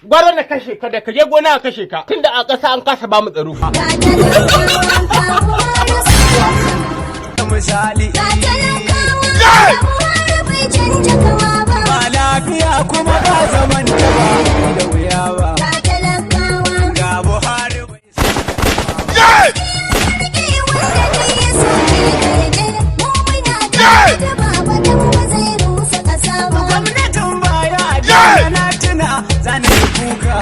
gwara na kashe ka da kaje gona a kashe ka tunda a ƙasa an kasa ba mu tsaro. Misali. Ba lafiya kuma ba zaman da ba da wuya ba. Ga Buhari bai gwamnatin baya a na tuna zanen kuka.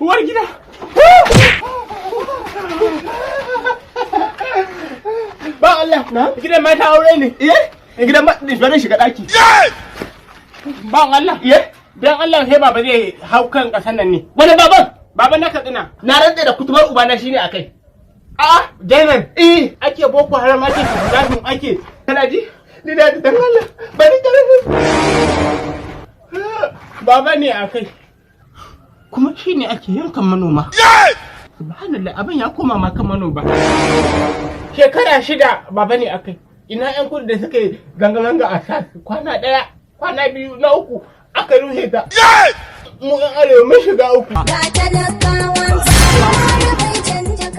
Uwar gida. Ba Allah, gidan mata aure ne. Gidan mata shiga daki. Ba Allah. Dan Allah sai baba zai hau kan kasan nan ne. Wani baban? Baban na Katsina. Na rantsa da kutumar ubana shine akai. A'a, Jainan. Ake boko haram ake kidnapping ake. Kana ji? Ni da dan Allah. Bari karfi. Baba ne akai. Kuma shine ake yankan manoma. Subhanallah, abin ya koma ma kan manoma. Shekara 6 baba ne akai. Ina yan kudu da suka yi ganga-ganga a sas kwana 1, kwana 2, na 3 aka ruhe ta. Mu yan arewa mun shiga uku.